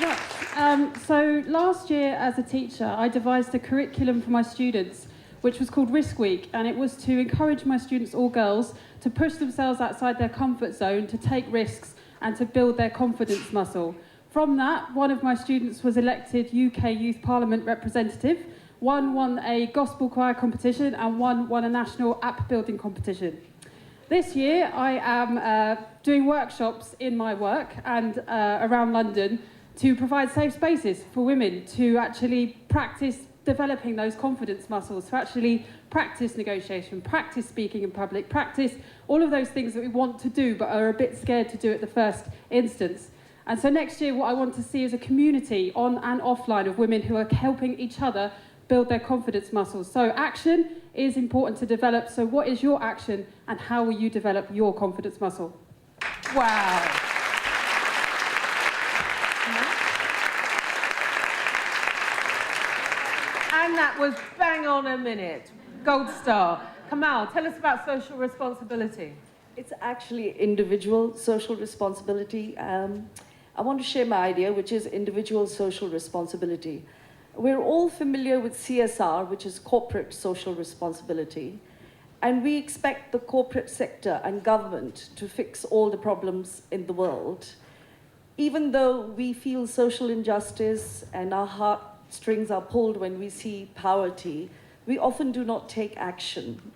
much. So last year as a teacher, I devised a curriculum for my students, which was called Risk Week, and it was to encourage my students, all girls, to push themselves outside their comfort zone, to take risks, and to build their confidence muscle. From that, one of my students was elected UK Youth Parliament representative, one won a gospel choir competition, and one won a national app building competition. This year, I am doing workshops in my work and around London to provide safe spaces for women to actually practice developing those confidence muscles, to actually practice negotiation, practice speaking in public, practice all of those things that we want to do but are a bit scared to do at the first instance. And so next year, what I want to see is a community on and offline of women who are helping each other build their confidence muscles. So action is important to develop. So what is your action and how will you develop your confidence muscle? Wow. And that was bang on a minute. Gold star. Kamal, tell us about social responsibility. It's actually individual social responsibility. I want to share my idea, which is individual social responsibility. We're all familiar with CSR, which is corporate social responsibility, and we expect the corporate sector and government to fix all the problems in the world. Even though we feel social injustice and our heartstrings are pulled when we see poverty, we often do not take action.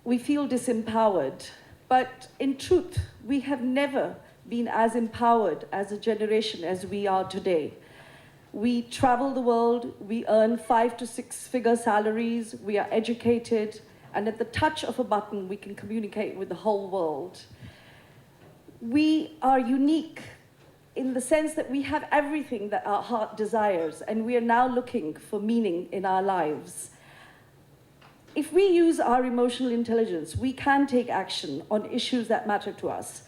We feel disempowered, but in truth, we have never been as empowered as a generation as we are today. We travel the world, we earn 5 to 6 figure salaries, we are educated, and at the touch of a button, we can communicate with the whole world. We are unique in the sense that we have everything that our heart desires, and we are now looking for meaning in our lives. If we use our emotional intelligence, we can take action on issues that matter to us.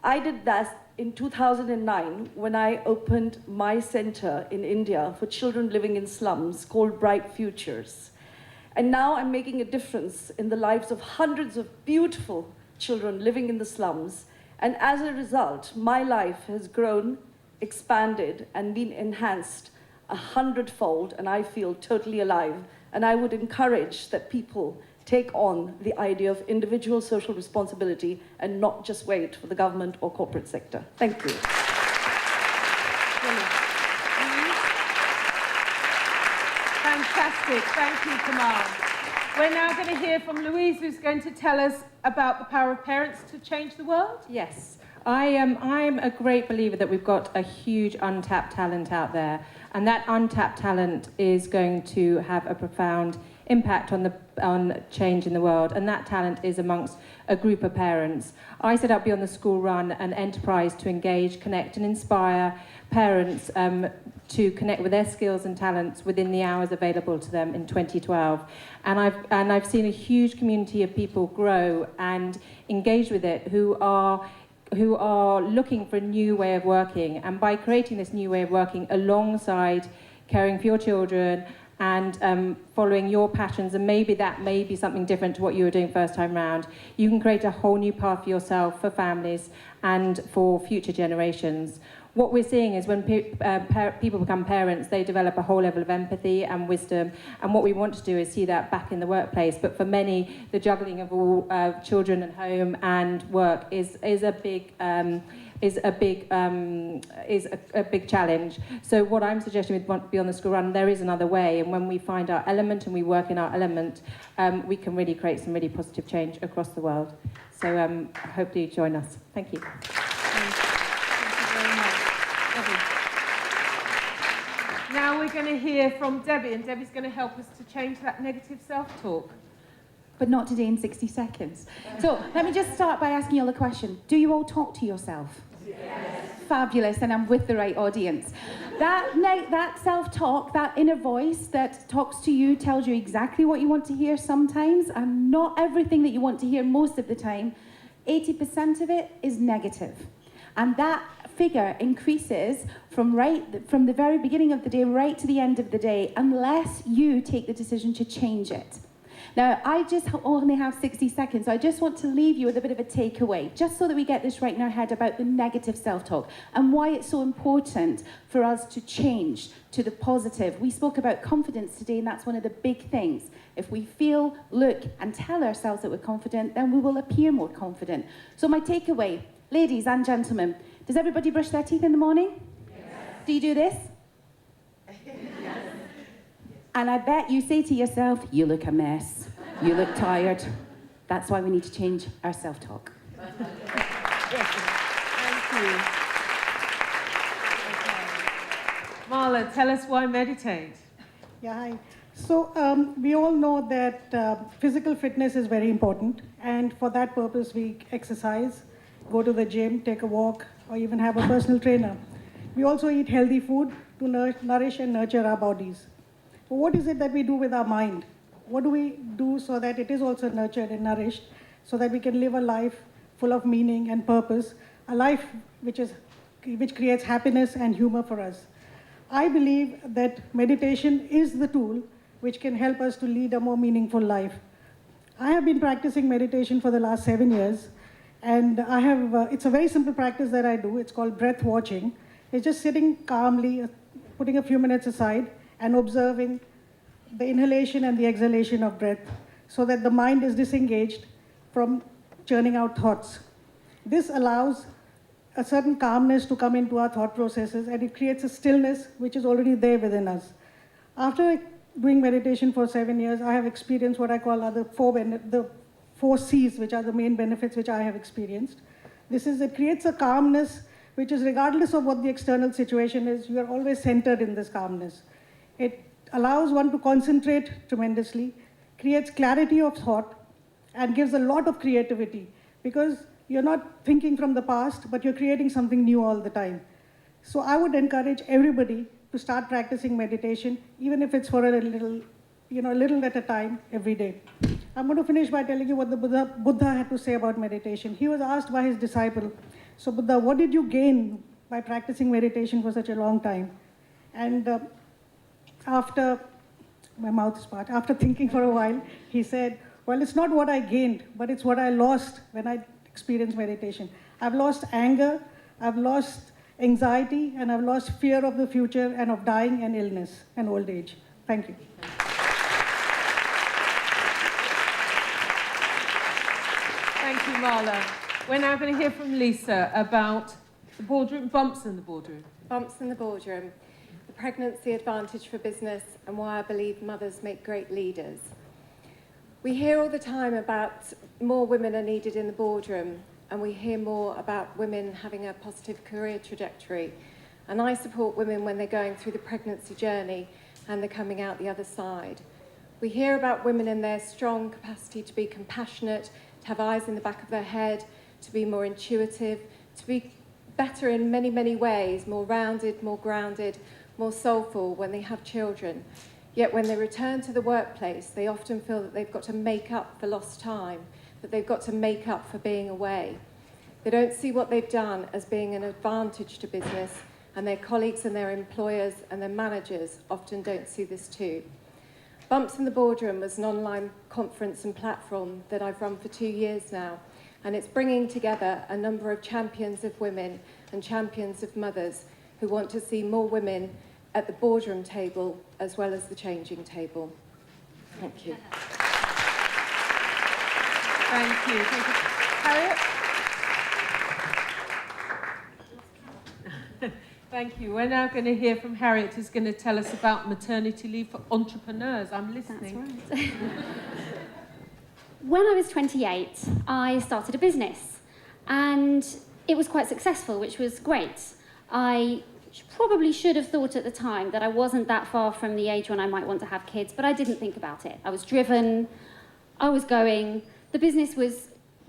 I did that in 2009 when I opened my center in India for children living in slums called Bright Futures. And now I'm making a difference in the lives of hundreds of beautiful children living in the slums. And as a result, my life has grown, expanded, and been enhanced 100-fold, and I feel totally alive. And I would encourage that people take on the idea of individual social responsibility and not just wait for the government or corporate sector. Thank you. Fantastic. Thank you, Kamal. We're now going to hear from Louise, who's going to tell us about the power of parents to change the world. Yes. I'm a great believer that we've got a huge untapped talent out there, and that untapped talent is going to have a profound impact on change in the world, and that talent is amongst a group of parents. I set up Beyond the School Run an enterprise to engage, connect and inspire parents to connect with their skills and talents within the hours available to them in 2012. And I've seen a huge community of people grow and engage with it who are looking for a new way of working. And by creating this new way of working alongside caring for your children and following your passions, and maybe that may be something different to what you were doing first time round, you can create a whole new path for yourself, for families, and for future generations. What we're seeing is when people become parents, they develop a whole level of empathy and wisdom, and what we want to do is see that back in the workplace. But for many, the juggling of all children and home and work is a big challenge. So what I'm suggesting with Beyond the School Run, there is another way, and when we find our element and we work in our element, we can really create some really positive change across the world. So hopefully you join us. Thank you. Now we're going to hear from Debbie, and Debbie's going to help us to change that negative self-talk. But not today in 60 seconds. So let me just start by asking you all a question. Do you all talk to yourself? Yes. Fabulous, and I'm with the right audience. That self-talk, that inner voice that talks to you, tells you exactly what you want to hear sometimes, and not everything that you want to hear most of the time. 80% of it is negative. And that figure increases from the very beginning of the day right to the end of the day, unless you take the decision to change it. Now, I just only have 60 seconds, so I just want to leave you with a bit of a takeaway, just so that we get this right in our head about the negative self-talk and why it's so important for us to change to the positive. We spoke about confidence today, and that's one of the big things. If we feel, look, and tell ourselves that we're confident, then we will appear more confident. So my takeaway, ladies and gentlemen, does everybody brush their teeth in the morning? Yes. Do you do this? And I bet you say to yourself, you look a mess, you look tired. That's why we need to change our self-talk. Thank you. Marla, tell us why meditate. Yeah, hi. So we all know that physical fitness is very important, and for that purpose we exercise, go to the gym, take a walk, or even have a personal trainer. We also eat healthy food to nourish and nurture our bodies. But what is it that we do with our mind? What do we do so that it is also nurtured and nourished, so that we can live a life full of meaning and purpose, a life which creates happiness and humor for us? I believe that meditation is the tool which can help us to lead a more meaningful life. I have been practicing meditation for the last 7 years, and it's a very simple practice that I do. It's called breath watching. It's just sitting calmly, putting a few minutes aside, and observing the inhalation and the exhalation of breath, so that the mind is disengaged from churning out thoughts. This allows a certain calmness to come into our thought processes, and it creates a stillness which is already there within us. After doing meditation for 7 years, I have experienced what I call the 4 C's, which are the main benefits which I have experienced. It creates a calmness which is, regardless of what the external situation is, you are always centered in this calmness. It allows one to concentrate tremendously, creates clarity of thought, and gives a lot of creativity, because you're not thinking from the past, but you're creating something new all the time. So I would encourage everybody to start practicing meditation, even if it's for a little at a time every day. I'm going to finish by telling you what the Buddha had to say about meditation. He was asked by his disciple, so Buddha, what did you gain by practicing meditation for such a long time? And after thinking for a while, he said, well, it's not what I gained, but it's what I lost when I experienced meditation. I've lost anger, I've lost anxiety, and I've lost fear of the future and of dying and illness and old age. Thank you. Thank you, Marla. We're now going to hear from Lisa about the boardroom, bumps in the boardroom. Bumps in the boardroom, the pregnancy advantage for business, and why I believe mothers make great leaders. We hear all the time about more women are needed in the boardroom, and we hear more about women having a positive career trajectory. And I support women when they're going through the pregnancy journey and they're coming out the other side. We hear about women in their strong capacity to be compassionate, to have eyes in the back of their head, to be more intuitive, to be better in many, many ways, more rounded, more grounded, more soulful when they have children. Yet when they return to the workplace, they often feel that they've got to make up for lost time, that they've got to make up for being away. They don't see what they've done as being an advantage to business, and their colleagues and their employers and their managers often don't see this too. Bumps in the Boardroom was an online conference and platform that I've run for 2 years now, and it's bringing together a number of champions of women and champions of mothers who want to see more women at the boardroom table as well as the changing table. Thank you. Thank you. Thank you. Harriet? Thank you. We're now going to hear from Harriet, who's going to tell us about maternity leave for entrepreneurs. I'm listening. That's right. When I was 28, I started a business, and it was quite successful, which was great. I probably should have thought at the time that I wasn't that far from the age when I might want to have kids, but I didn't think about it. I was driven, I was going. The business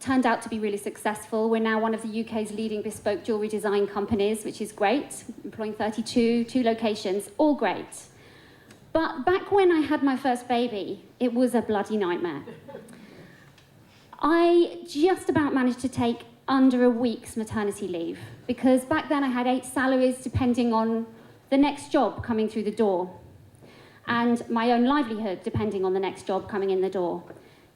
turned out to be really successful. We're now one of the UK's leading bespoke jewellery design companies, which is great, employing 2 locations, all great. But back when I had my first baby, it was a bloody nightmare. I just about managed to take under a week's maternity leave, because back then I had 8 salaries depending on the next job coming through the door. and my own livelihood depending on the next job coming in the door.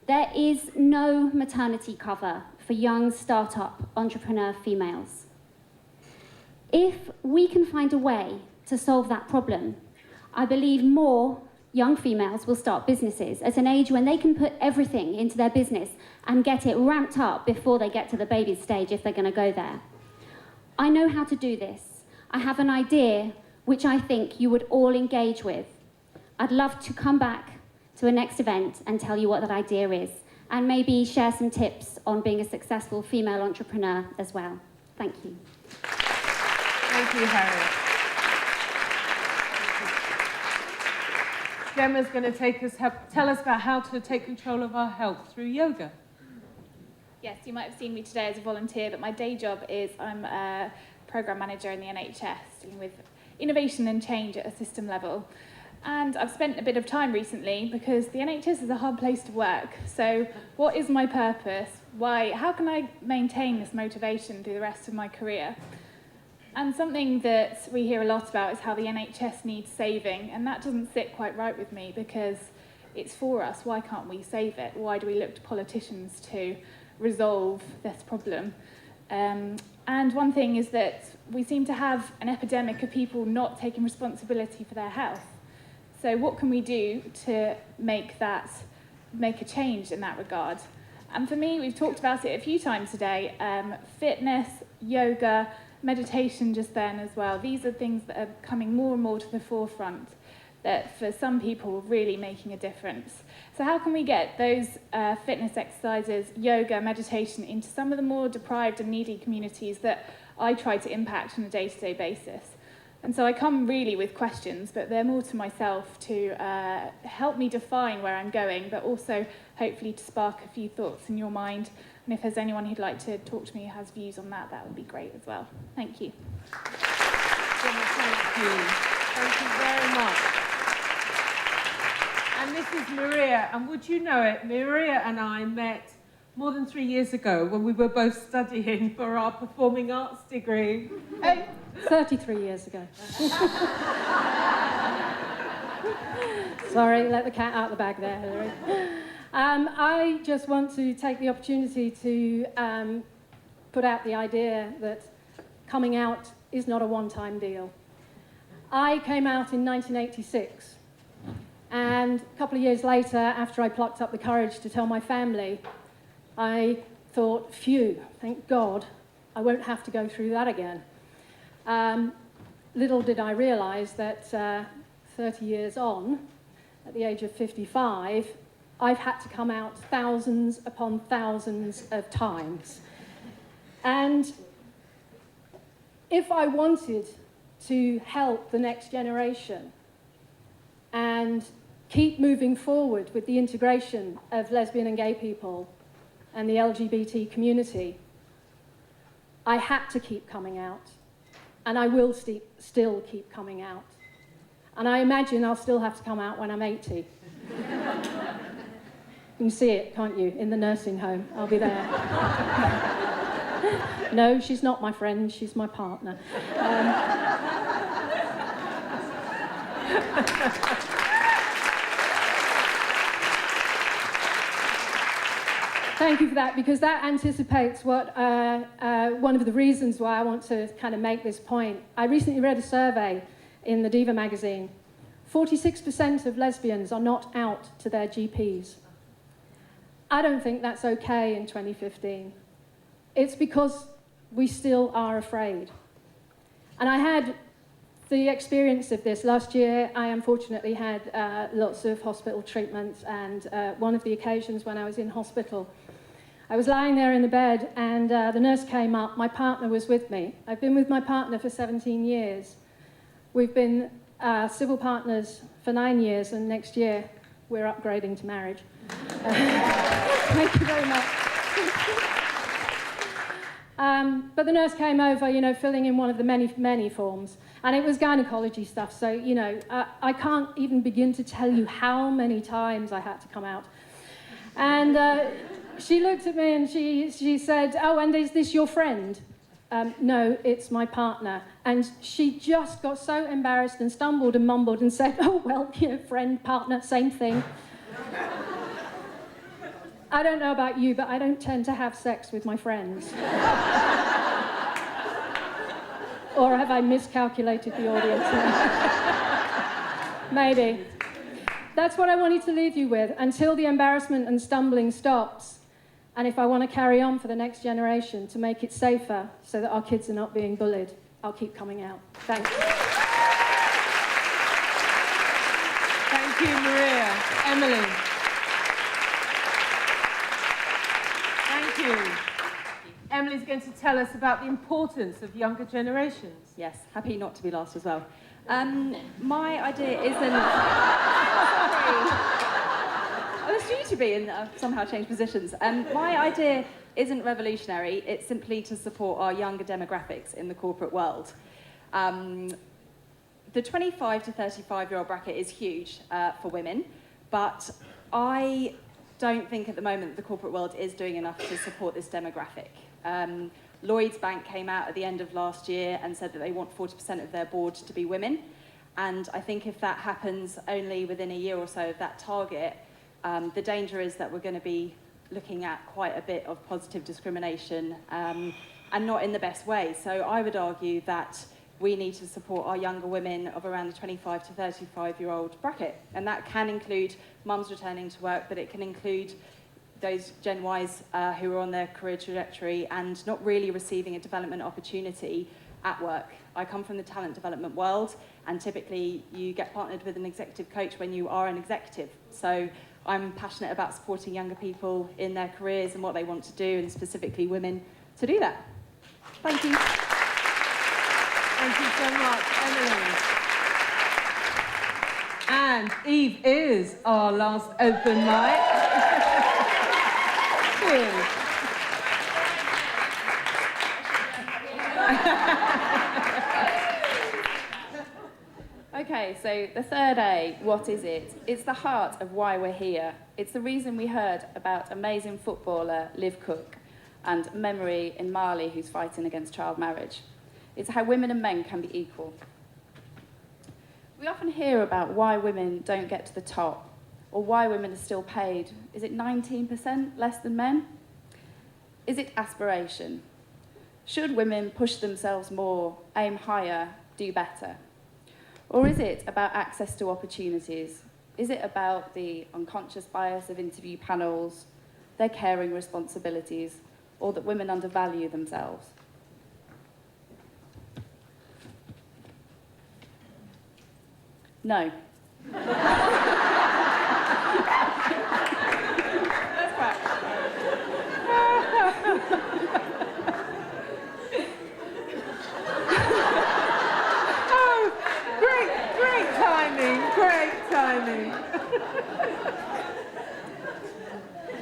There is no maternity cover for young startup entrepreneur females. If we can find a way to solve that problem, I believe more young females will start businesses at an age when they can put everything into their business and get it ramped up before they get to the baby stage if they're going to go there. I know how to do this. I have an idea which I think you would all engage with. I'd love to come back to a next event and tell you what that idea is, and maybe share some tips on being a successful female entrepreneur as well. Thank you. Thank you, Harriet. Gemma's going to tell us about how to take control of our health through yoga. Yes, you might have seen me today as a volunteer, but my day job is I'm a programme manager in the NHS, dealing with innovation and change at a system level. And I've spent a bit of time recently because the NHS is a hard place to work. So what is my purpose? Why? How can I maintain this motivation through the rest of my career? And something that we hear a lot about is how the NHS needs saving, and that doesn't sit quite right with me because it's for us. Why can't we save it? Why do we look to politicians to resolve this problem? And one thing is that we seem to have an epidemic of people not taking responsibility for their health. So what can we do to make a change in that regard? And for me, we've talked about it a few times today, fitness, yoga, meditation just then as well. These are things that are coming more and more to the forefront that for some people are really making a difference. So how can we get those fitness exercises, yoga, meditation into some of the more deprived and needy communities that I try to impact on a day-to-day basis? And so I come really with questions, but they're more to myself to help me define where I'm going, but also hopefully to spark a few thoughts in your mind. And if there's anyone who'd like to talk to me who has views on that, that would be great as well. Thank you. Thank you. Thank you very much. And this is Maria, and would you know it, Maria and I met more than 3 years ago when we were both studying for our performing arts degree. Hey, 33 years ago. Sorry, let the cat out the bag there, Hilary. I just want to take the opportunity to put out the idea that coming out is not a one-time deal. I came out in 1986, and a couple of years later, after I plucked up the courage to tell my family, I thought, phew, thank God, I won't have to go through that again. Little did I realise that 30 years on, at the age of 55, I've had to come out thousands upon thousands of times. And if I wanted to help the next generation and keep moving forward with the integration of lesbian and gay people and the LGBT community, I had to keep coming out. And I will still keep coming out. And I imagine I'll still have to come out when I'm 80. You can see it, can't you, in the nursing home. I'll be there. No, she's not my friend, she's my partner. Thank you for that, because that anticipates what one of the reasons why I want to kind of make this point. I recently read a survey in the Diva magazine. 46% of lesbians are not out to their GPs. I don't think that's okay in 2015. It's because we still are afraid. And I had the experience of this. Last year, I unfortunately had lots of hospital treatments, and one of the occasions when I was in hospital, I was lying there in the bed, and the nurse came up. My partner was with me. I've been with my partner for 17 years. We've been civil partners for 9 years, and next year we're upgrading to marriage. Thank you very much. But the nurse came over, you know, filling in one of the many forms, and it was gynecology stuff. So, you know, I can't even begin to tell you how many times I had to come out. And she looked at me and she said, "Oh, and is this your friend?" no, it's my partner. And she just got so embarrassed and stumbled and mumbled and said, oh, well, you know, friend, partner, same thing. I don't know about you, but I don't tend to have sex with my friends. Or have I miscalculated the audience? Maybe. That's what I wanted to leave you with, until the embarrassment and stumbling stops. And if I want to carry on for the next generation to make it safer so that our kids are not being bullied, I'll keep coming out. Thanks. Thank you, Maria. Emily. Thank you. Emily's going to tell us about the importance of younger generations. Yes, happy not to be last as well. My idea isn't... I was due to be and somehow changed positions. My idea isn't revolutionary, it's simply to support our younger demographics in the corporate world. The 25 to 35-year-old bracket is huge for women, but I don't think at the moment the corporate world is doing enough to support this demographic. Lloyds Bank came out at the end of last year and said that they want 40% of their board to be women. And I think if that happens only within a year or so of that target, the danger is that we're going to be looking at quite a bit of positive discrimination and not in the best way. So I would argue that we need to support our younger women of around the 25 to 35-year-old bracket. And that can include mums returning to work, but it can include those Gen Ys who are on their career trajectory and not really receiving a development opportunity at work. I come from the talent development world, and typically you get partnered with an executive coach when you are an executive. So I'm passionate about supporting younger people in their careers and what they want to do, and specifically women, to do that. Thank you. Thank you so much, Emily. And Eve is our last open mic. Okay, so the third A, what is it? It's the heart of why we're here. It's the reason we heard about amazing footballer Liv Cook and Memory in Mali who's fighting against child marriage. It's how women and men can be equal. We often hear about why women don't get to the top, or why women are still paid. Is it 19% less than men? Is it aspiration? Should women push themselves more, aim higher, do better? Or is it about access to opportunities? Is it about the unconscious bias of interview panels, their caring responsibilities, or that women undervalue themselves? No. That's correct. Oh, great timing, great timing.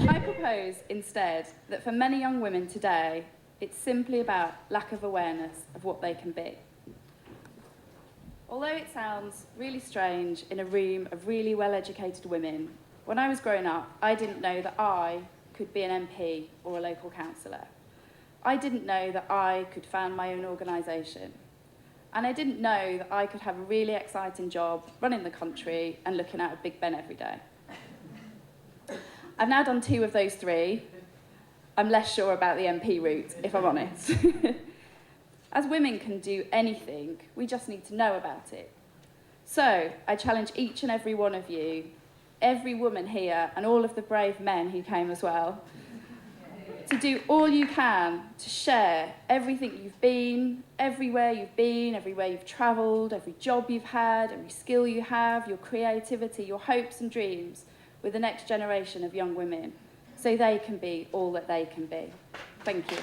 I propose instead that for many young women today, it's simply about lack of awareness of what they can be. Although it sounds really strange in a room of really well-educated women, when I was growing up, I didn't know that I could be an MP or a local councillor. I didn't know that I could found my own organisation. And I didn't know that I could have a really exciting job running the country and looking out at Big Ben every day. I've now done 2 of those 3. I'm less sure about the MP route, if I'm honest. As women can do anything, we just need to know about it. So I challenge each and every one of you, every woman here, and all of the brave men who came as well, to do all you can to share everything you've been, everywhere you've travelled, every job you've had, every skill you have, your creativity, your hopes and dreams with the next generation of young women, so they can be all that they can be. Thank you.